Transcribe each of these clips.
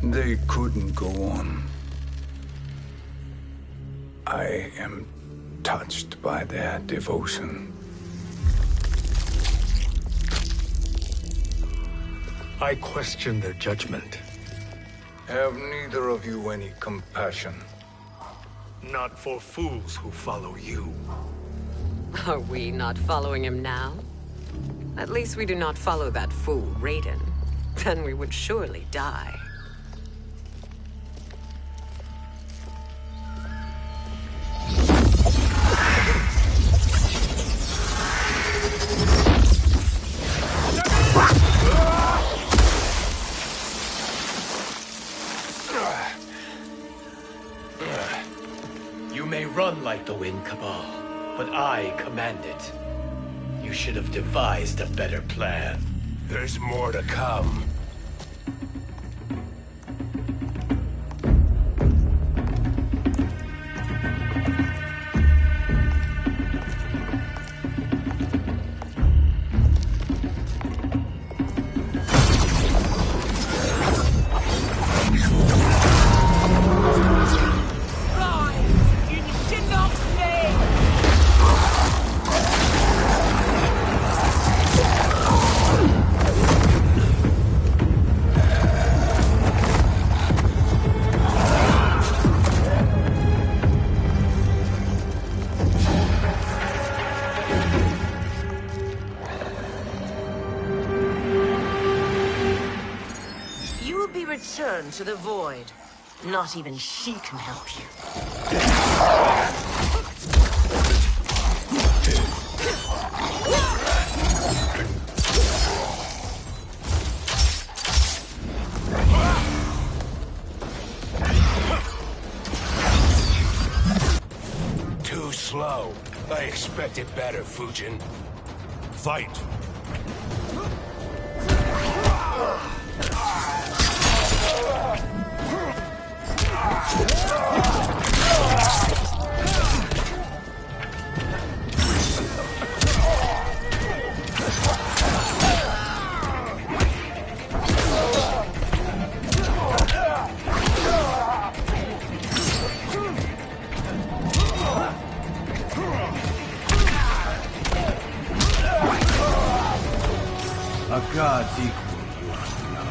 They couldn't go on. I am touched by their devotion. I question their judgment. Have neither of you any compassion? Not for fools who follow you. Are we not following him now? At least we do not follow that fool, Raiden. Then we would surely die. You may run like the wind, Cabal, but I command it. You should have devised a better plan. There's more to come. Return to the void. Not even she can help you. Too slow. I expected better, Fujin. Fight! A god's equal, you are to know.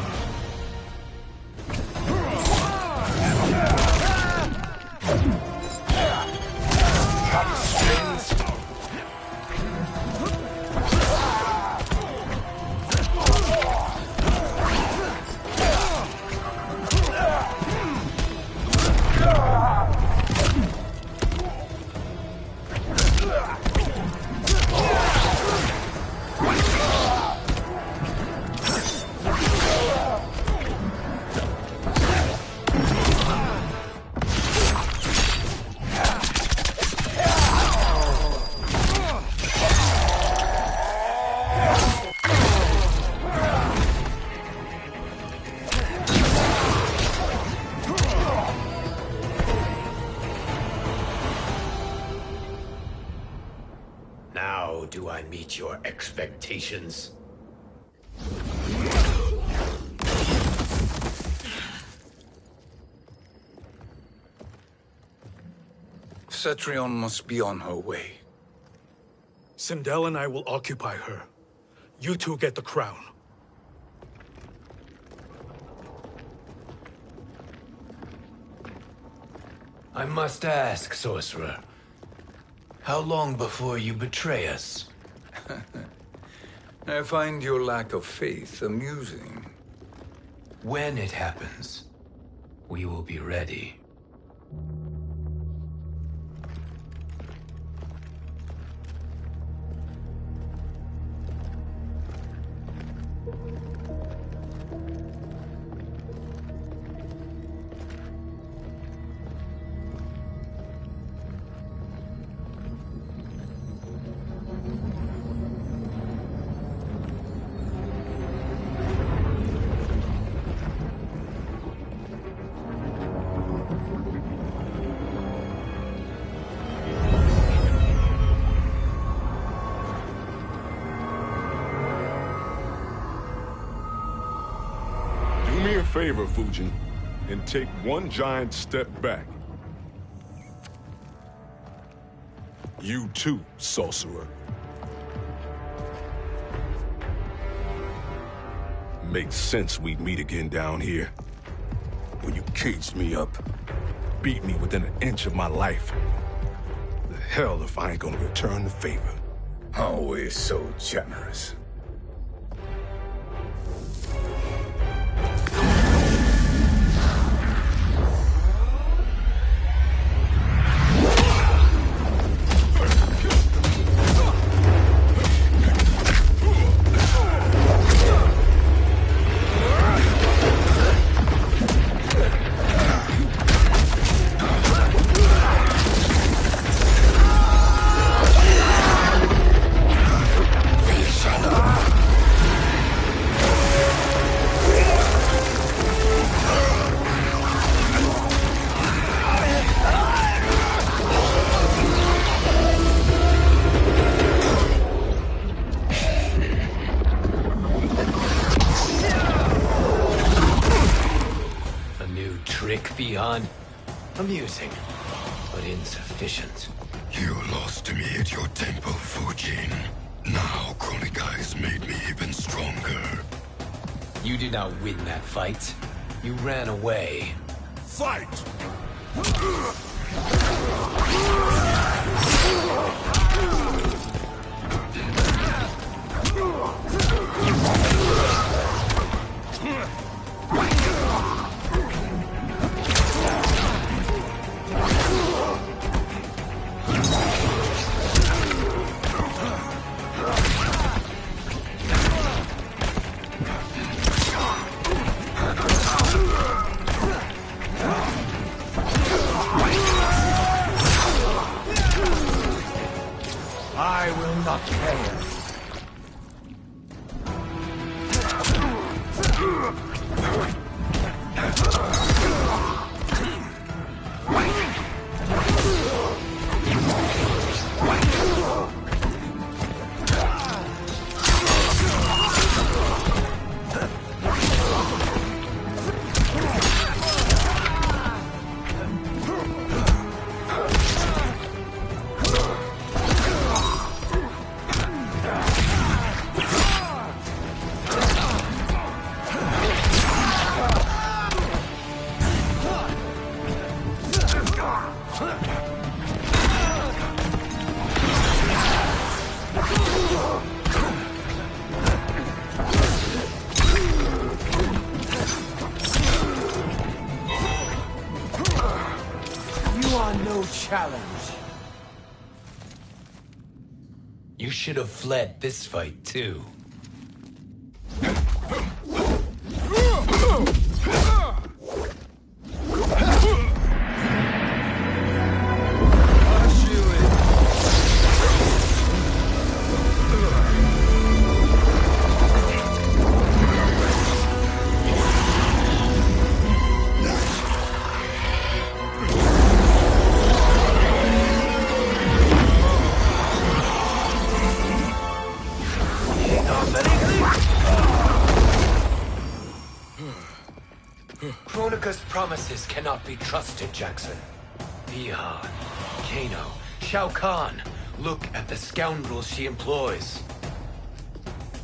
Now do I meet your expectations? Cetrion must be on her way. Sindel and I will occupy her. You two get the crown. I must ask, sorcerer. How long before you betray us? I find your lack of faith amusing. When it happens, we will be ready. Do me a favor, Fujin. and take one giant step back. You too, sorcerer. Makes sense we'd meet again down here. When you caged me up, beat me within an inch of my life. The hell if I ain't gonna return the favor. Always so generous. Beyond amusing, but insufficient. You lost to me at your temple, Fujin. Now Chronic Eyes made me even stronger. You did not win that fight. You ran away. Fight! I will not fail. No challenge. You should have fled this fight, too. Kronika's promises cannot be trusted, Jackson. Bihan, Kano, Shao Kahn. Look at the scoundrels she employs.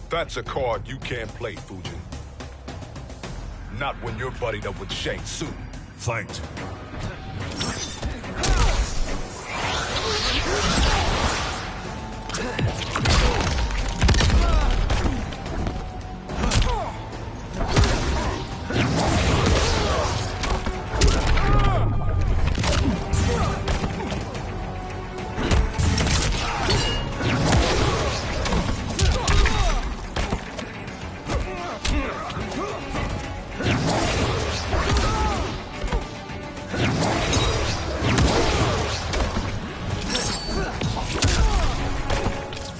That's a card you can't play, Fujin. Not when you're buddied up with Shang Tsung. Fight.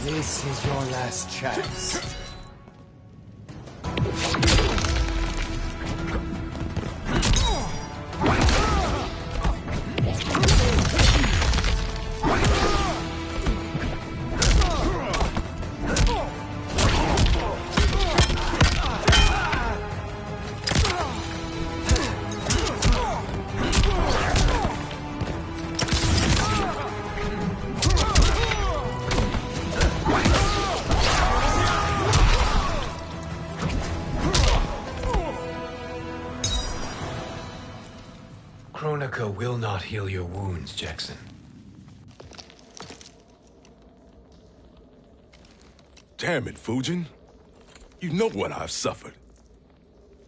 This is your last chance. Kronika will not heal your wounds, Jackson. Damn it, Fujin. You know what I've suffered.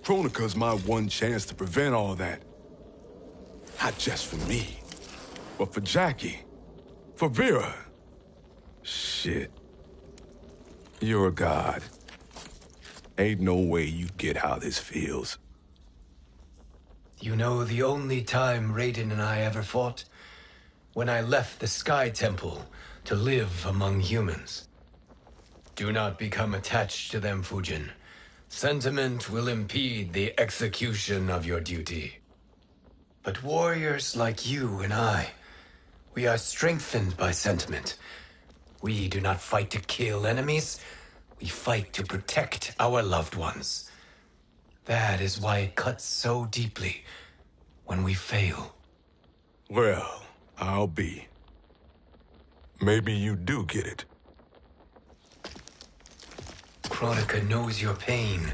Kronika's my one chance to prevent all that. Not just for me, but for Jackie, for Vera. Shit. You're a god. Ain't no way you get how this feels. You know the only time Raiden and I ever fought? When I left the Sky Temple to live among humans. Do not become attached to them, Fujin. Sentiment will impede the execution of your duty. But warriors like you and I, we are strengthened by sentiment. We do not fight to kill enemies. We fight to protect our loved ones. That is why it cuts so deeply when we fail. Well, I'll be. Maybe you do get it. Kronika knows your pain.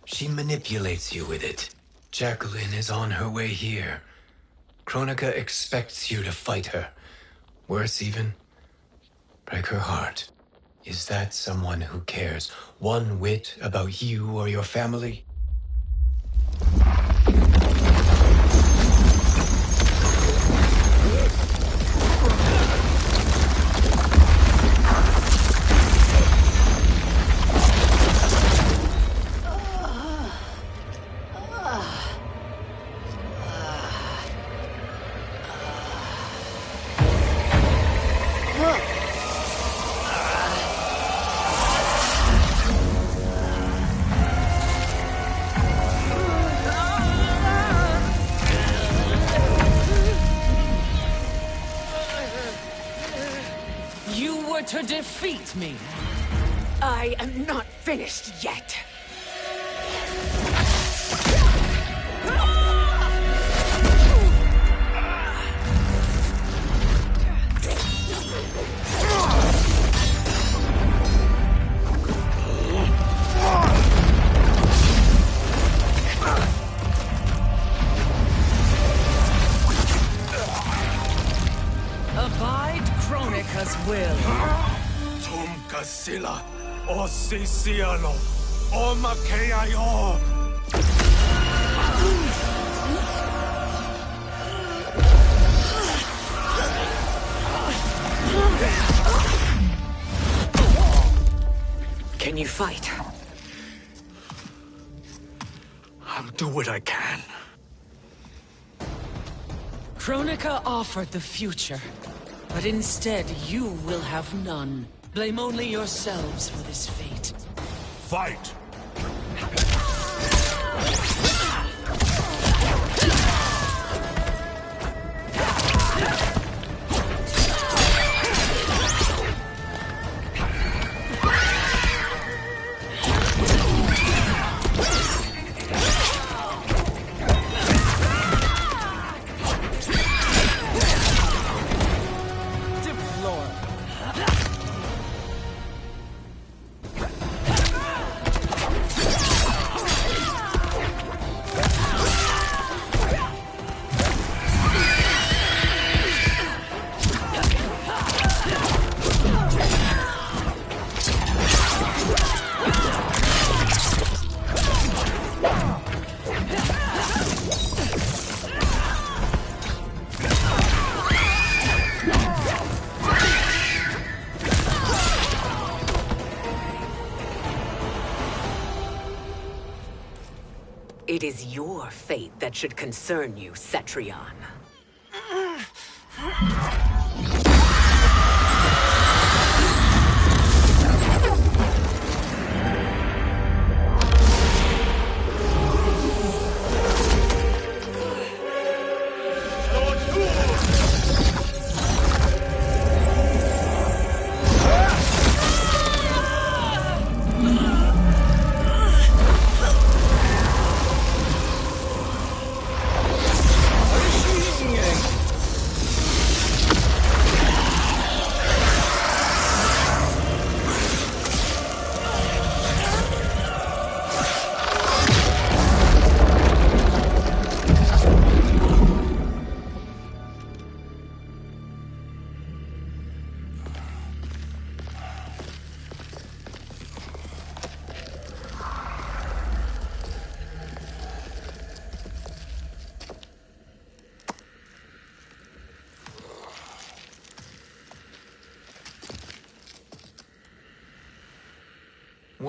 She manipulates you with it. Jacqueline is on her way here. Kronika expects you to fight her. Worse even, break her heart. Is that someone who cares one whit about you or your family? To defeat me. I am not finished yet. Abide Kronika's will. Sila, o Sisialo, o Makeayo. Can you fight? I'll do what I can. Kronika offered the future, but instead you will have none. Blame only yourselves for this fate. Fight! It is your fate that should concern you, Cetrion.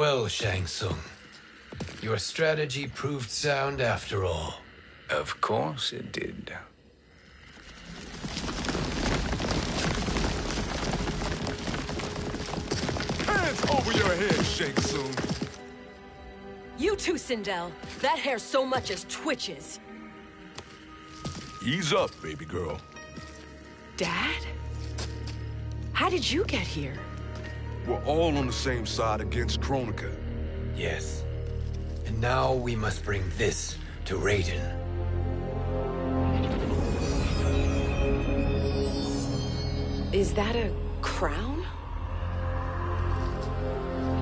Well, Shang Tsung, your strategy proved sound after all. Of course it did. Hands over your head, Shang Tsung. You too, Sindel. That hair so much as twitches. Ease up, baby girl. Dad? How did you get here? We're all on the same side against Kronika. Yes. And now we must bring this to Raiden. Is that a crown?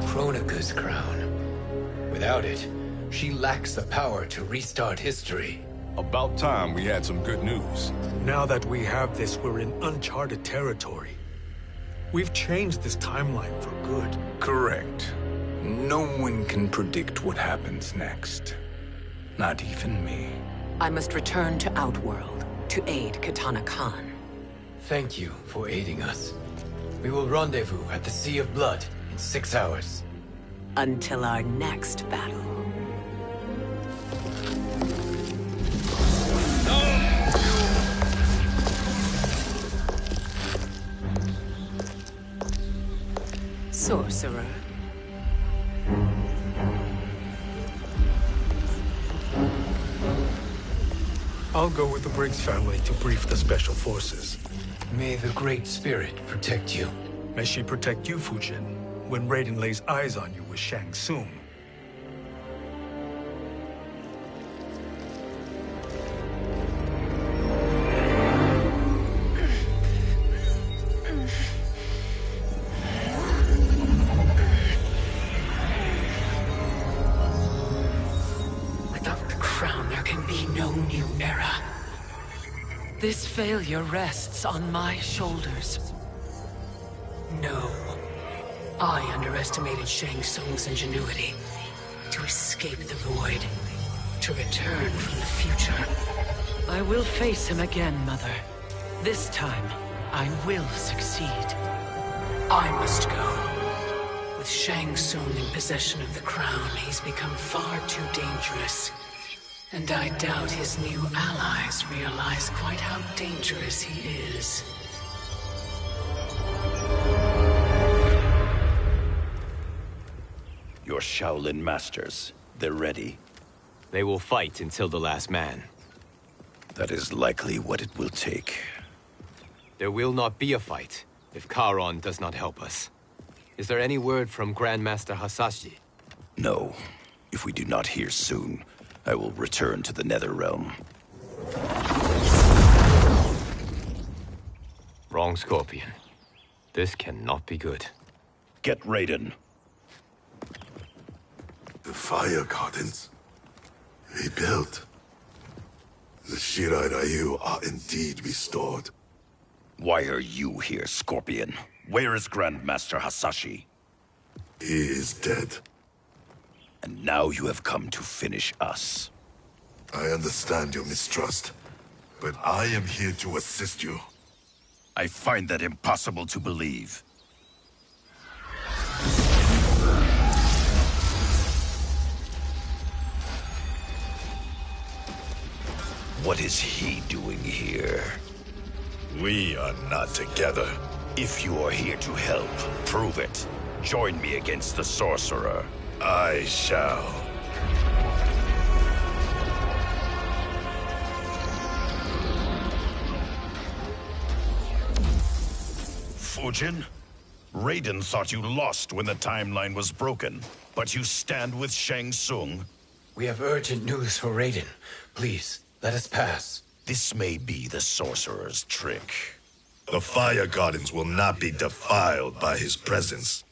Kronika's crown. Without it, she lacks the power to restart history. About time we had some good news. Now that we have this, we're in uncharted territory. We've changed this timeline for good. Correct. No one can predict what happens next. Not even me. I must return to Outworld to aid Katana Khan. Thank you for aiding us. We will rendezvous at the Sea of Blood in 6 hours. Until our next battle. Sorcerer. I'll go with the Briggs family to brief the Special Forces. May the Great Spirit protect you. May she protect you, Fujin, when Raiden lays eyes on you with Shang Tsung. Without the crown, there can be no new era. This failure rests on my shoulders. No. I underestimated Shang Tsung's ingenuity. To escape the void. To return from the future. I will face him again, Mother. This time, I will succeed. I must go. With Shang Tsung in possession of the crown, he's become far too dangerous. And I doubt his new allies realize quite how dangerous he is. Your Shaolin masters, they're ready. They will fight until the last man. That is likely what it will take. There will not be a fight if Charon does not help us. Is there any word from Grandmaster Hasashi? No. If we do not hear soon, I will return to the Netherrealm. Wrong, Scorpion. This cannot be good. Get Raiden. The fire gardens. Rebuilt. The Shirai Ryu are indeed restored. Why are you here, Scorpion? Where is Grandmaster Hasashi? He is dead. And now you have come to finish us. I understand your mistrust, but I am here to assist you. I find that impossible to believe. What is he doing here? We are not together. If you are here to help, prove it. Join me against the Sorcerer. I shall. Fujin? Raiden thought you lost when the timeline was broken, but you stand with Shang Tsung. We have urgent news for Raiden. Please, let us pass. This may be the Sorcerer's trick. The fire gardens will not be defiled by his presence.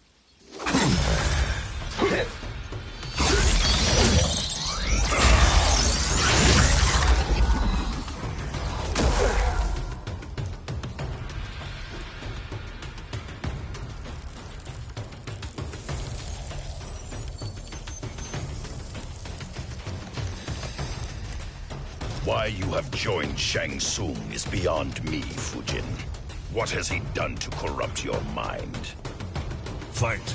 Why you have joined Shang Tsung is beyond me, Fujin. What has he done to corrupt your mind? Fight.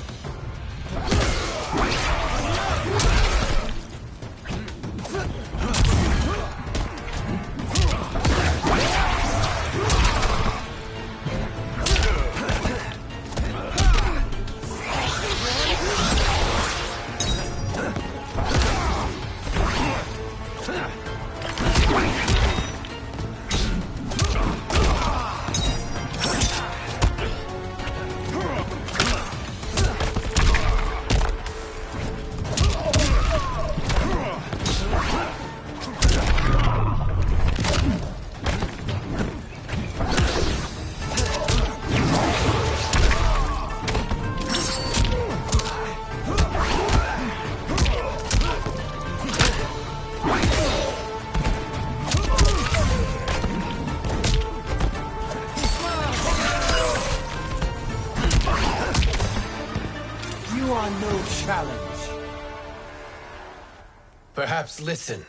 Perhaps listen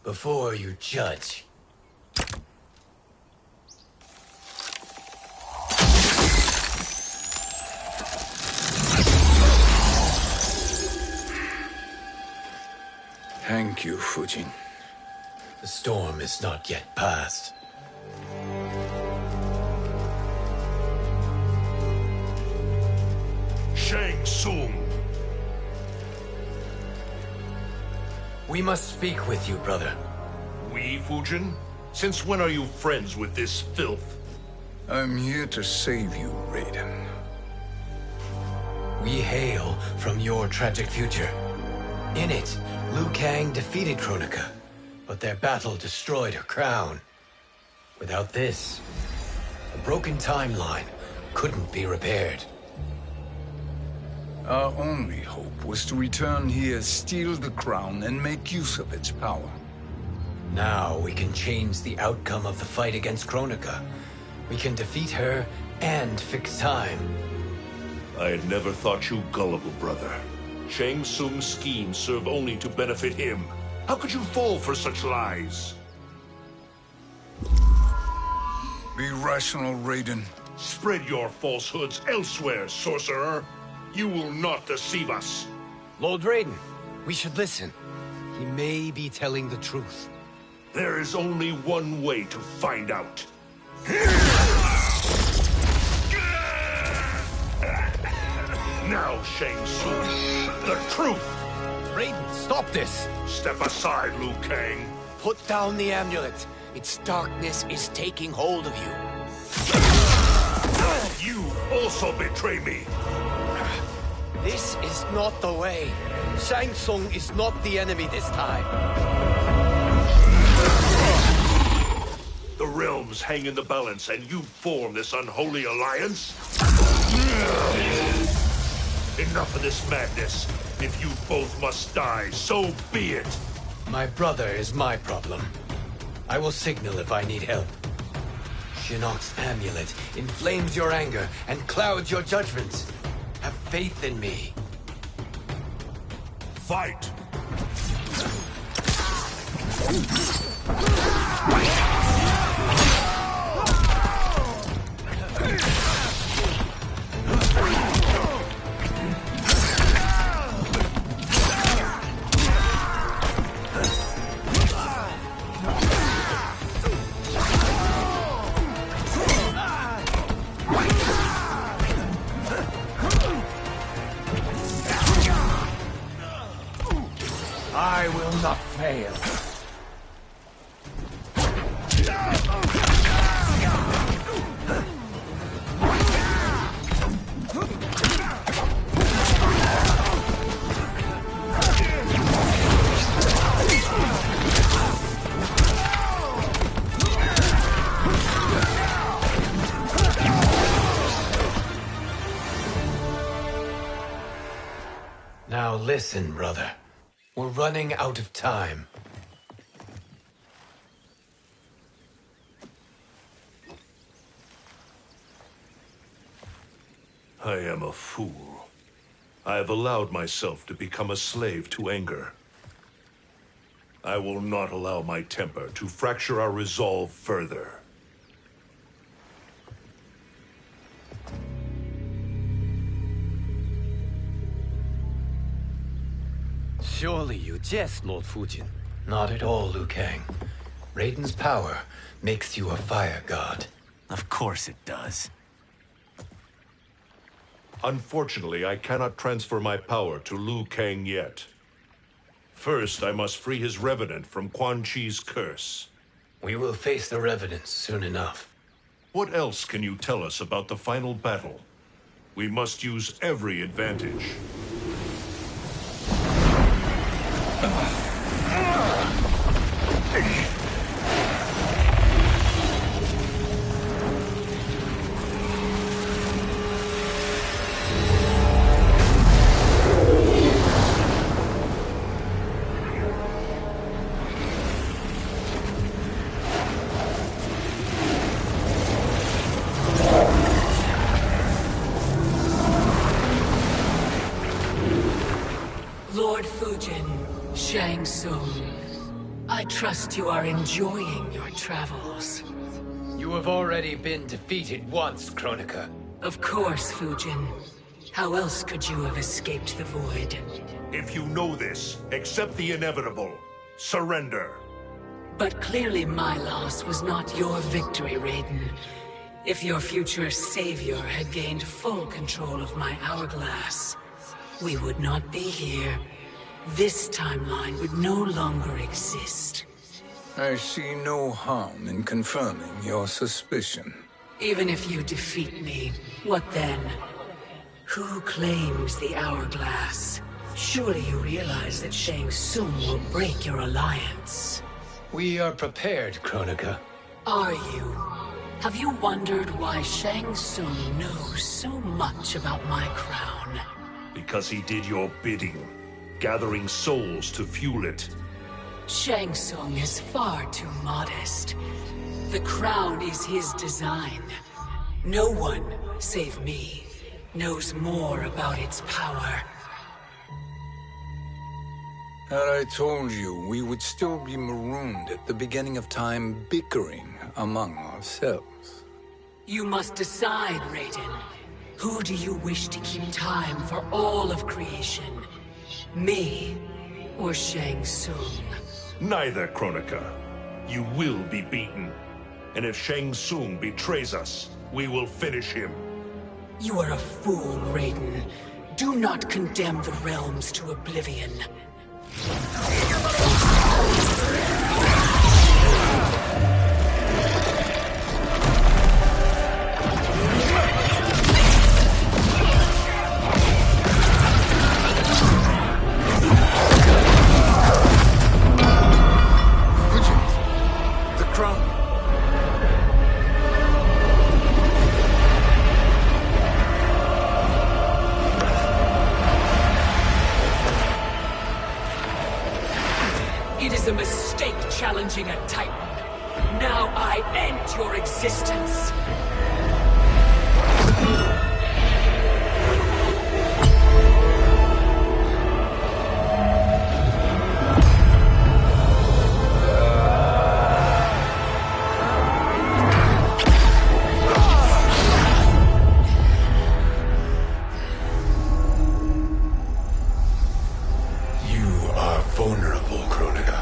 before you judge. Thank you, Fujin. The storm is not yet past. Shang Tsung! We must speak with you, brother. We, Fujin? Since when are you friends with this filth? I'm here to save you, Raiden. We hail from your tragic future. In it, Liu Kang defeated Kronika, but their battle destroyed her crown. Without this, a broken timeline couldn't be repaired. Our only hope was to return here, steal the crown, and make use of its power. Now we can change the outcome of the fight against Kronika. We can defeat her and fix time. I had never thought you gullible, brother. Shang Tsung's schemes serve only to benefit him. How could you fall for such lies? Be rational, Raiden. Spread your falsehoods elsewhere, sorcerer. You will not deceive us. Lord Raiden, we should listen. He may be telling the truth. There is only one way to find out. Now, Shang Tsung, the truth! Raiden, stop this! Step aside, Liu Kang. Put down the amulet. Its darkness is taking hold of you. You also betray me. This is not the way. Shang Tsung is not the enemy this time. The realms hang in the balance, and you form this unholy alliance? Enough of this madness. If you both must die, so be it. My brother is my problem. I will signal if I need help. Shinnok's amulet inflames your anger and clouds your judgments. Have faith in me. Fight! I will not fail. Now listen, brother. We're running out of time. I am a fool. I have allowed myself to become a slave to anger. I will not allow my temper to fracture our resolve further. Surely you jest, Lord Fujin. Not at all, Liu Kang. Raiden's power makes you a fire god. Of course it does. Unfortunately, I cannot transfer my power to Liu Kang yet. First, I must free his Revenant from Quan Chi's curse. We will face the Revenants soon enough. What else can you tell us about the final battle? We must use every advantage. Lord Fujin, Shang Tsung, I trust you are enjoying your travels. You have already been defeated once, Kronika. Of course, Fujin. How else could you have escaped the void? If you know this, accept the inevitable. Surrender. But clearly my loss was not your victory, Raiden. If your future savior had gained full control of my hourglass, we would not be here. This timeline would no longer exist. I see no harm in confirming your suspicion. Even if you defeat me, what then? Who claims the hourglass? Surely you realize that Shang Tsung will break your alliance. We are prepared, Kronika. Are you? Have you wondered why Shang Tsung knows so much about my crown? Because he did your bidding, gathering souls to fuel it. Shang Tsung is far too modest. The crown is his design. No one, save me, knows more about its power. Had I told you, we would still be marooned at the beginning of time, bickering among ourselves. You must decide, Raiden. Who do you wish to keep time for all of creation? Me or Shang Tsung? Neither, Kronika. You will be beaten. And if Shang Tsung betrays us, we will finish him. You are a fool, Raiden. Do not condemn the realms to oblivion. The crown. It is a mistake challenging a Titan. Now I end your existence. You are vulnerable, Kronika.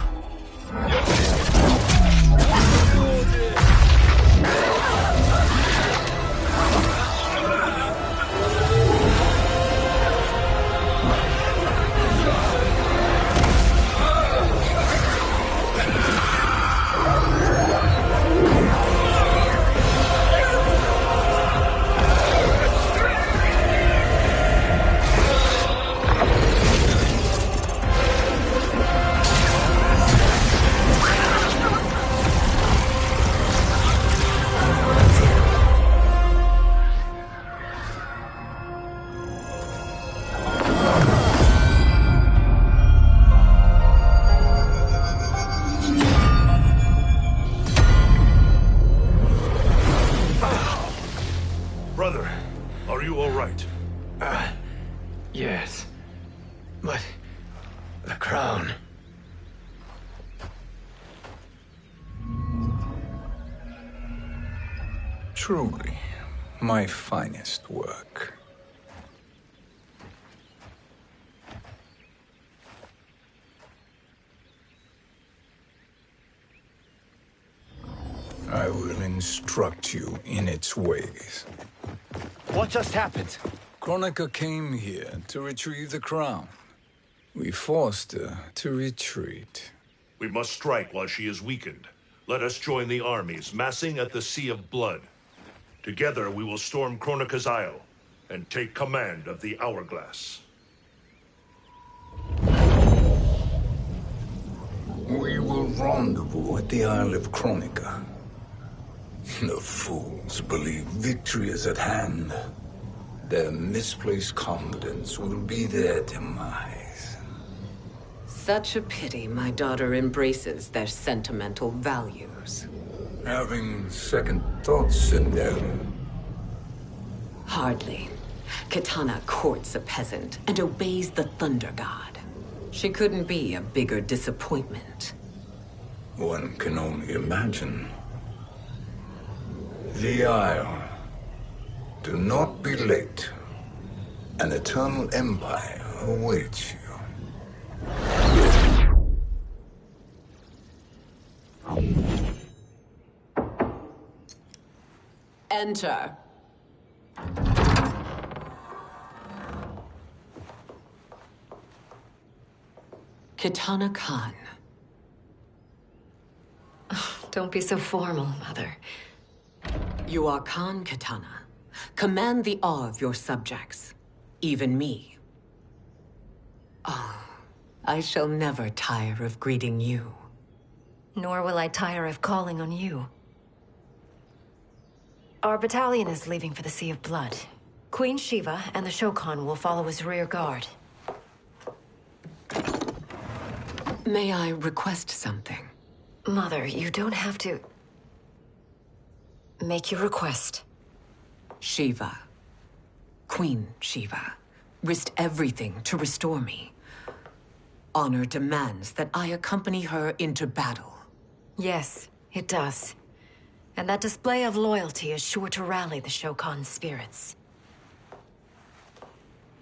Brother, are you all right? Yes. But the crown. Truly, my finest work. I will instruct you in its ways. What just happened? Kronika came here to retrieve the crown. We forced her to retreat. We must strike while she is weakened. Let us join the armies, massing at the Sea of Blood. Together we will storm Kronika's Isle and take command of the Hourglass. We will rendezvous at the Isle of Kronika. The fools believe victory is at hand. Their misplaced confidence will be their demise. Such a pity my daughter embraces their sentimental values. Having second thoughts, Sindel? Hardly. Kitana courts a peasant and obeys the Thunder God. She couldn't be a bigger disappointment. One can only imagine. The Isle. Do not be late. An eternal empire awaits you. Enter. Kitana Khan. Don't be so formal, Mother. You are Khan Kitana. Command the awe of your subjects. Even me. Oh, I shall never tire of greeting you. Nor will I tire of calling on you. Our battalion is leaving for the Sea of Blood. Queen Shiva and the Shokan will follow as rear guard. May I request something? Mother, you don't have to... make your request. Shiva. Queen Shiva. Risked everything to restore me. Honor demands that I accompany her into battle. Yes, it does. And that display of loyalty is sure to rally the Shokan's spirits.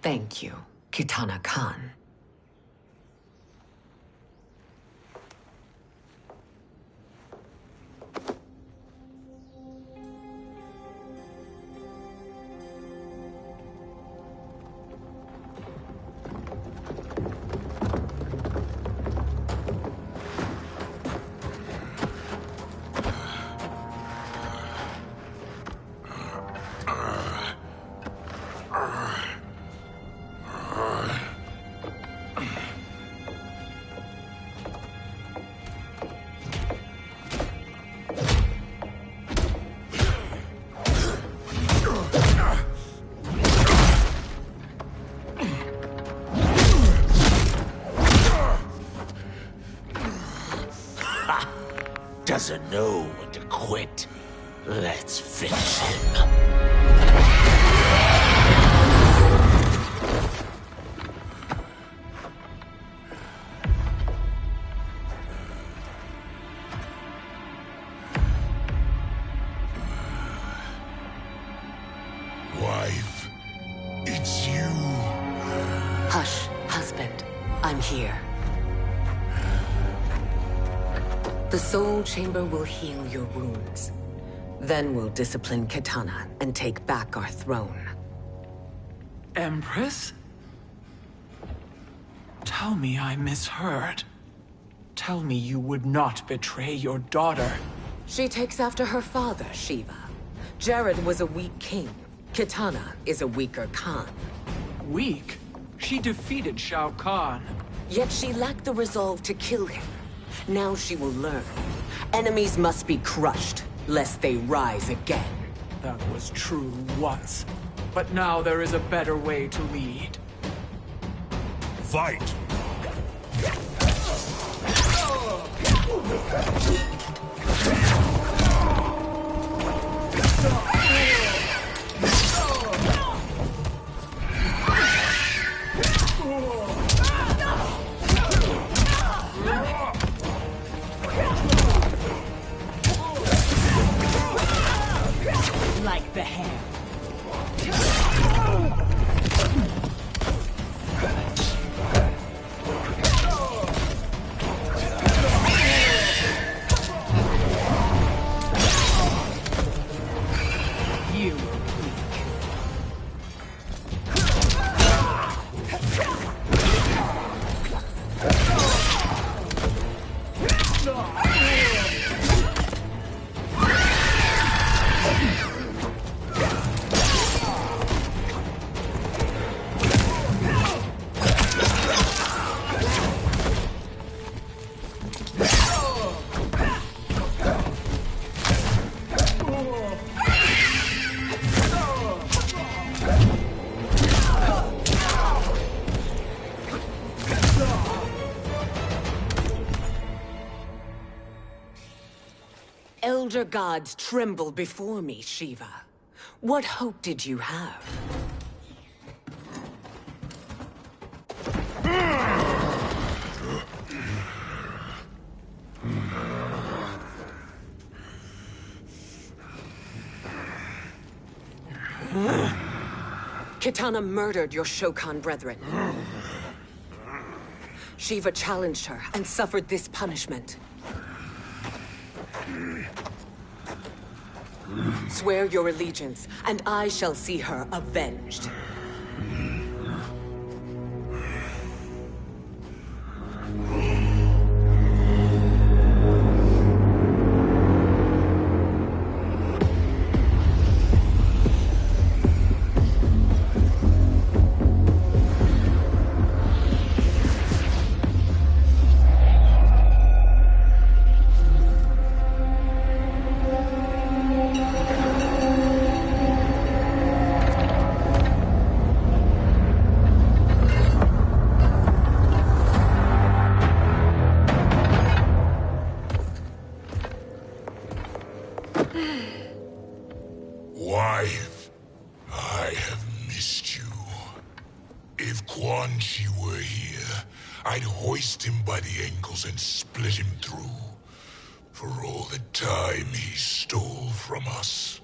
Thank you, Kitana Khan. Doesn't know when to quit. Let's finish him. Wife, it's you. Hush, husband. I'm here. The Soul Chamber will heal your wounds. Then we'll discipline Kitana and take back our throne. Empress? Tell me I misheard. Tell me you would not betray your daughter. She takes after her father, Shiva. Jared was a weak king. Kitana is a weaker Khan. Weak? She defeated Shao Kahn. Yet she lacked the resolve to kill him. Now she will learn. Enemies must be crushed, lest they rise again. That was true once. But now there is a better way to lead. Fight! Like the hand. Elder gods tremble before me, Shiva. What hope did you have? Kitana murdered your Shokan brethren. Shiva challenged her and suffered this punishment. Swear your allegiance, and I shall see her avenged. Wife, I have missed you. If Quan Chi were here, I'd hoist him by the ankles and split him through. For all the time he stole from us.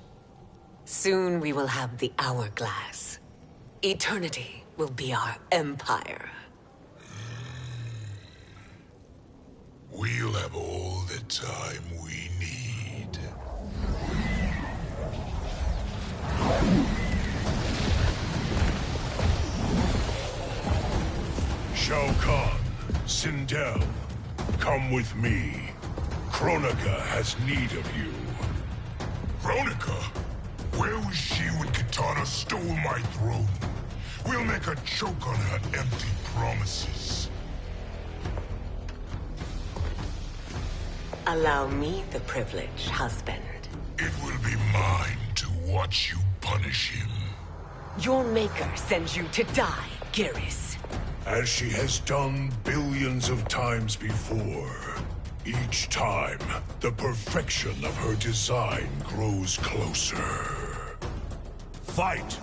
Soon we will have the hourglass. Eternity will be our empire. We'll have all the time we need. Shao Kahn, Sindel, come with me. Kronika has need of you. Kronika? Where was she when Kitana stole my throne? We'll make her choke on her empty promises. Allow me the privilege, husband. It will be mine to watch you punish him. Your maker sends you to die, Geras. As she has done billions of times before. Each time, the perfection of her design grows closer. Fight!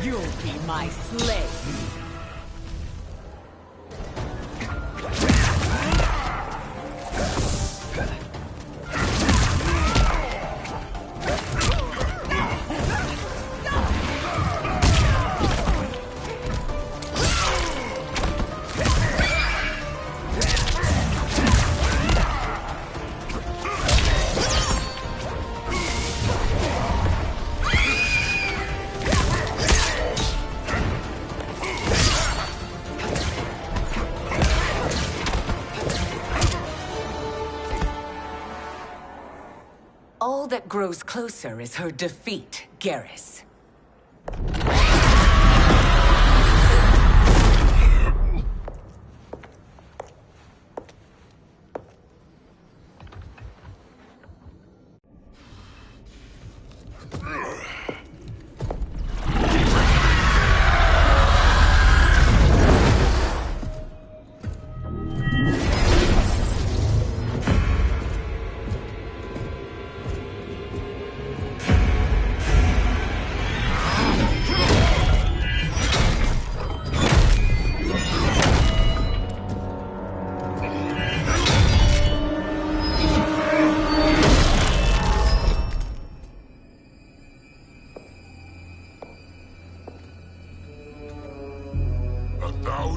You'll be my slave. All that grows closer is her defeat, Geras.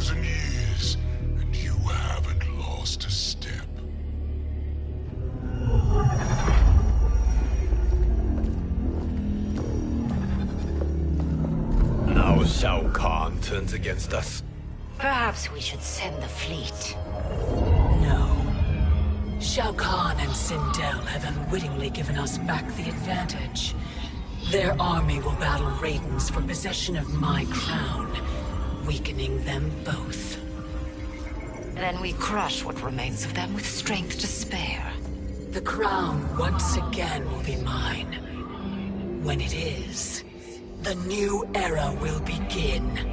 1,000 years, and you haven't lost a step. Now Shao Kahn turns against us. Perhaps we should send the fleet. No. Shao Kahn and Sindel have unwittingly given us back the advantage. Their army will battle Raidens for possession of my crown, weakening them both. Then we crush what remains of them with strength to spare. The crown once again will be mine. When it is, the new era will begin.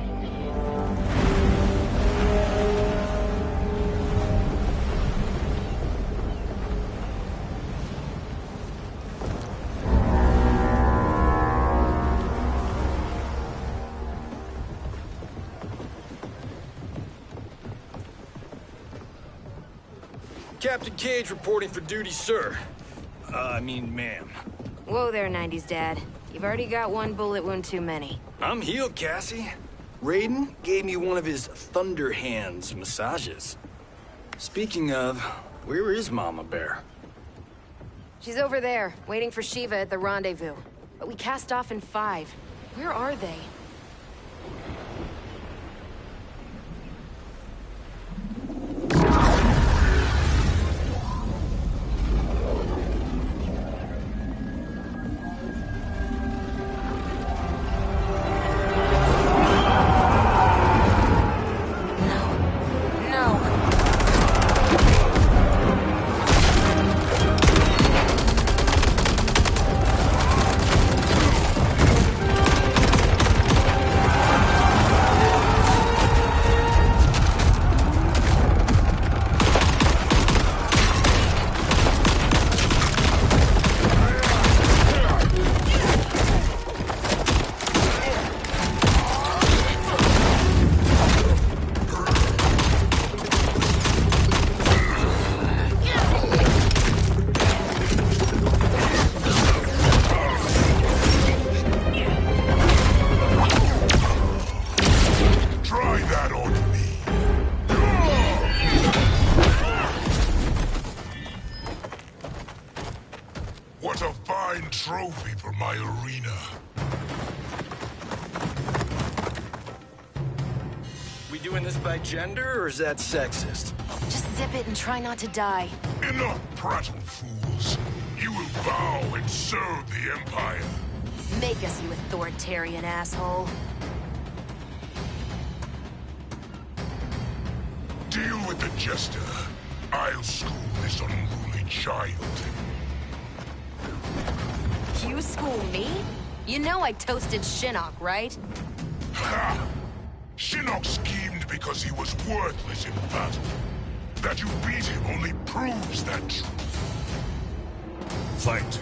Captain Cage reporting for duty, sir. I mean, ma'am. Whoa there, 90s dad. You've already got one bullet wound too many. I'm healed, Cassie. Raiden gave me one of his Thunder Hands massages. Speaking of, where is Mama Bear? She's over there, waiting for Shiva at the rendezvous. But we cast off in 5. Where are they? What a fine trophy for my arena. We doing this by gender, or is that sexist? Just zip it and try not to die. Enough prattle, fools. You will bow and serve the Empire. Make us, you authoritarian asshole. Deal with the jester. I'll school this unruly child. You school me? You know I toasted Shinnok, right? Ha! Shinnok schemed because he was worthless in battle. That you beat him only proves that truth. Fight.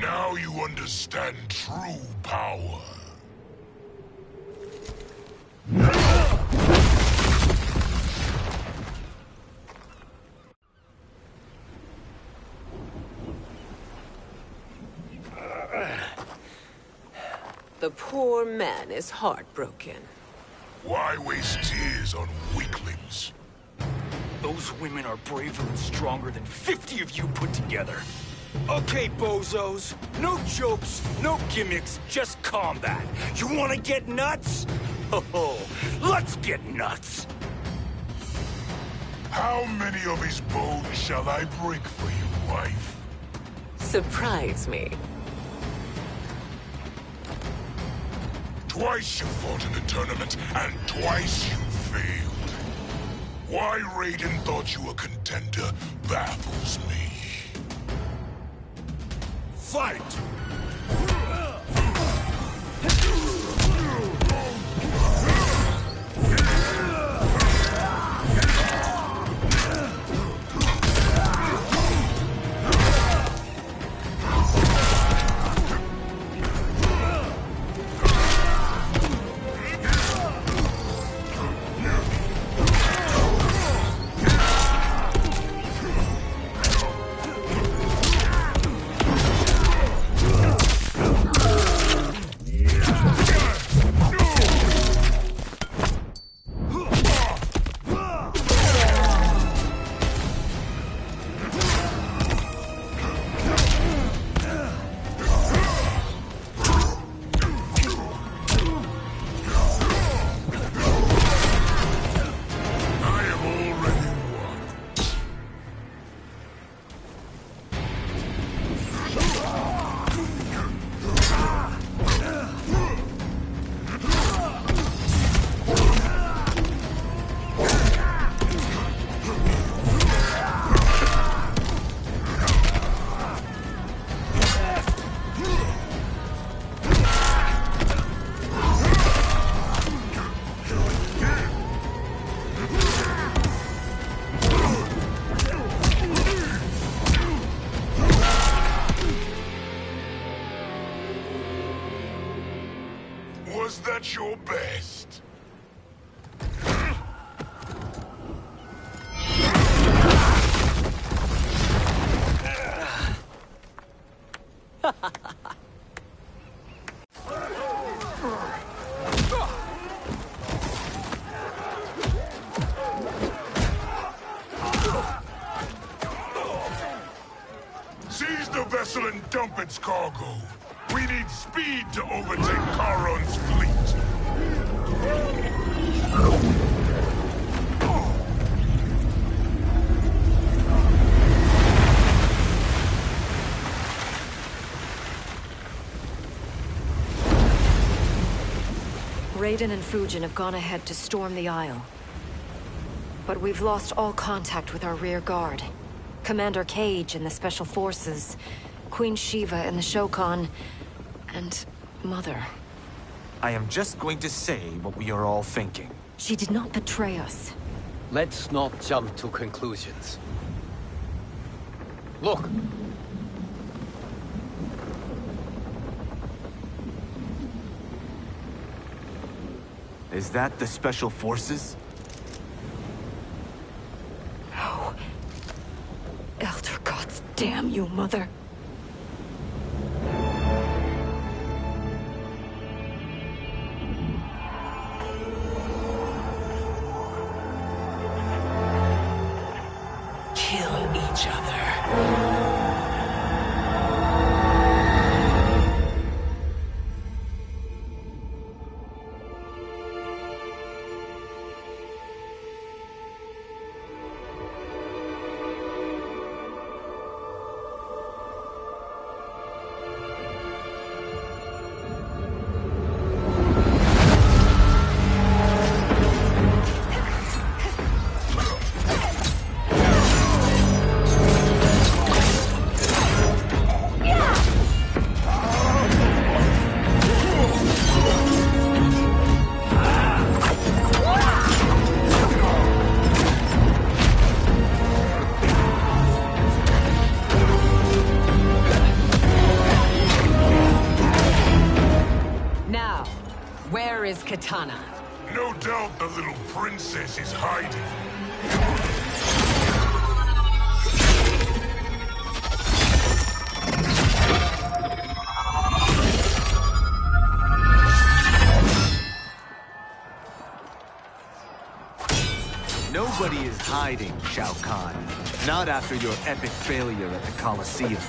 Now you understand true power. The poor man is heartbroken. Why waste tears on weaklings? Those women are braver and stronger than 50 of you put together. Okay, bozos. No jokes, no gimmicks, just combat. You wanna get nuts? Oh, let's get nuts! How many of his bones shall I break for you, wife? Surprise me. Twice you fought in the tournament, and twice you failed. Why Raiden thought you a contender baffles me. Fight! Was that your best? Seize the vessel and dump its cargo. We need speed to overtake Charon's fleet. Raiden and Fujin have gone ahead to storm the Isle. But we've lost all contact with our rear guard. Commander Cage and the Special Forces, Queen Shiva and the Shokan, and Mother. I am just going to say what we are all thinking. She did not betray us. Let's not jump to conclusions. Look! Is that the Special Forces? No. Elder gods damn you, Mother. Kill each other. Where is Katana? No doubt the little princess is hiding. Nobody is hiding, Shao Kahn. Not after your epic failure at the Colosseum.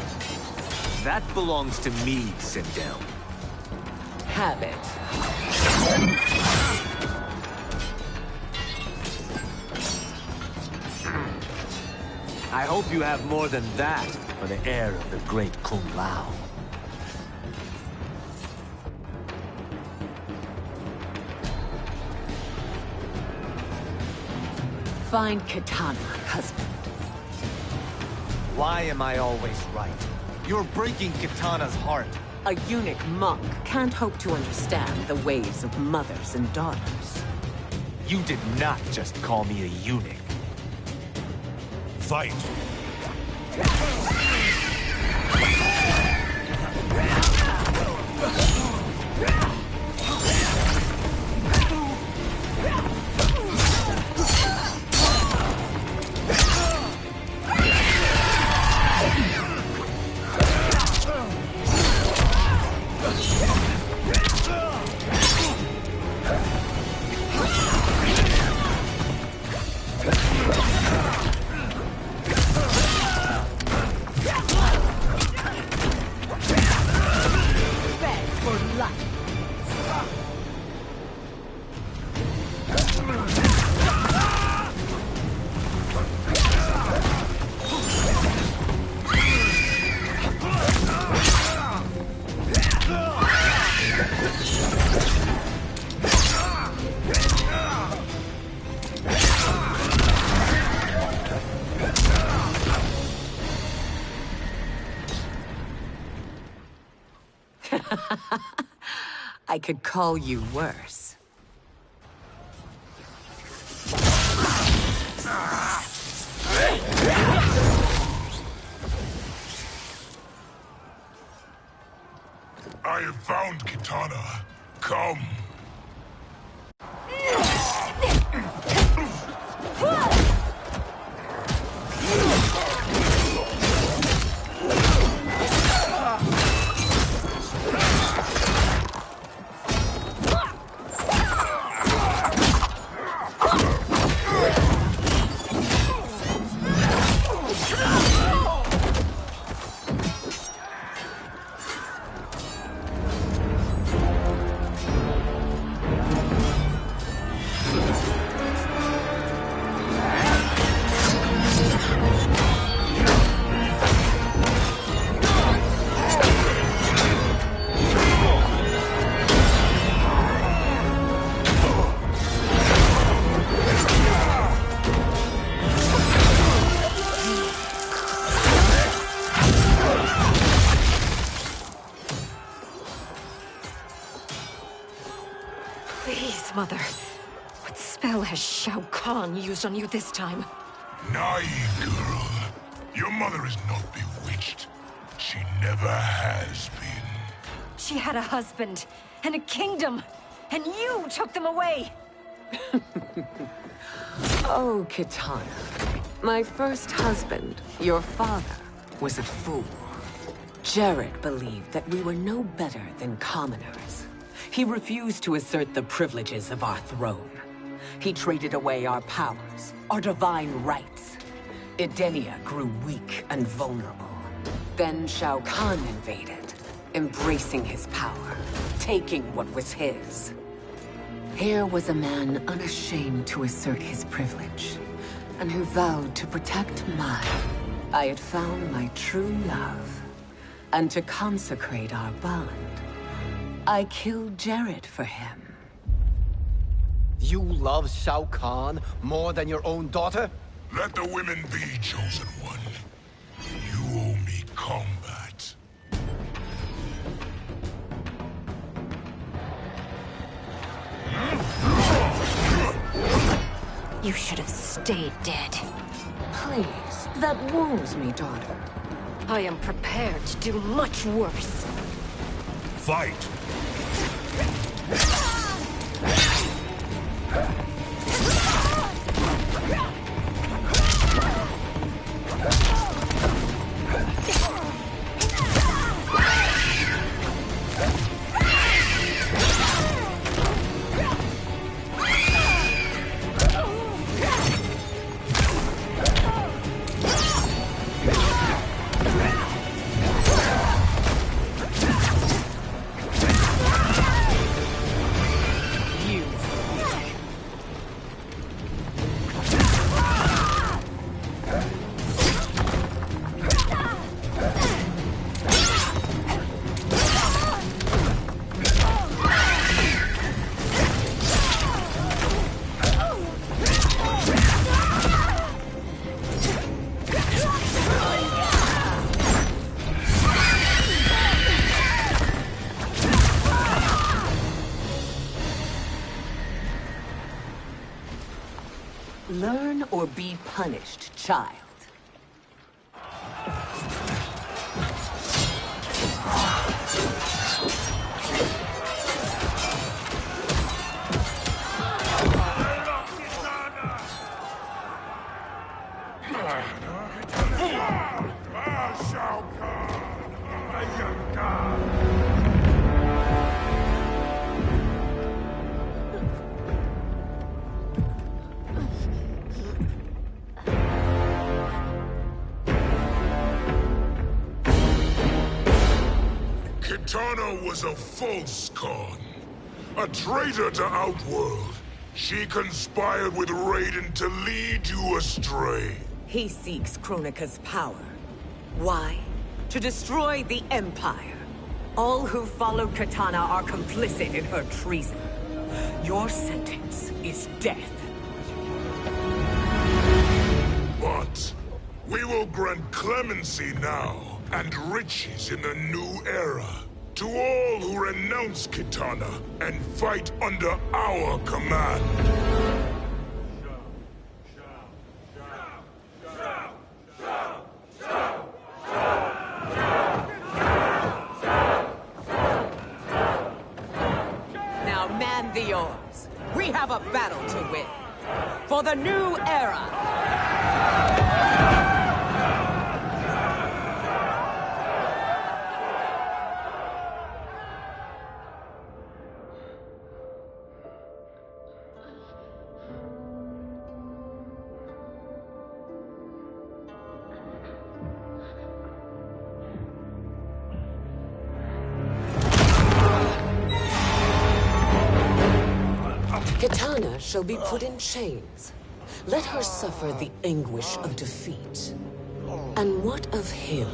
That belongs to me, Sindel. Have it. I hope you have more than that for the heir of the great Kung Lao. Find Kitana, husband. Why am I always right? You're breaking Kitana's heart. A eunuch monk can't hope to understand the ways of mothers and daughters. You did not just call me a eunuch. Fight! I could call you worse. I have found Kitana. Come. Please, Mother. What spell has Shao Kahn used on you this time? Naive girl. Your mother is not bewitched. She never has been. She had a husband and a kingdom, and you took them away! Oh, Kitana. My first husband, your father, was a fool. Jared believed that we were no better than commoners. He refused to assert the privileges of our throne. He traded away our powers, our divine rights. Edenia grew weak and vulnerable. Then Shao Kahn invaded, embracing his power, taking what was his. Here was a man unashamed to assert his privilege, and who vowed to protect mine. I had found my true love, and to consecrate our bond, I killed Jared for him. You love Shao Kahn more than your own daughter? Let the women be, chosen one. You owe me combat. You should have stayed dead. Please, that wounds me, daughter. I am prepared to do much worse. Fight! Learn or be punished, child. Kitana was a false Khan, a traitor to Outworld. She conspired with Raiden to lead you astray. He seeks Kronika's power. Why? To destroy the Empire. All who followed Kitana are complicit in her treason. Your sentence is death. But we will grant clemency now and riches in the new era to all who renounce Kitana and fight under our command. Now man the oars. We have a battle to win. For the new era. Kitana shall be put in chains. Let her suffer the anguish of defeat. And what of him?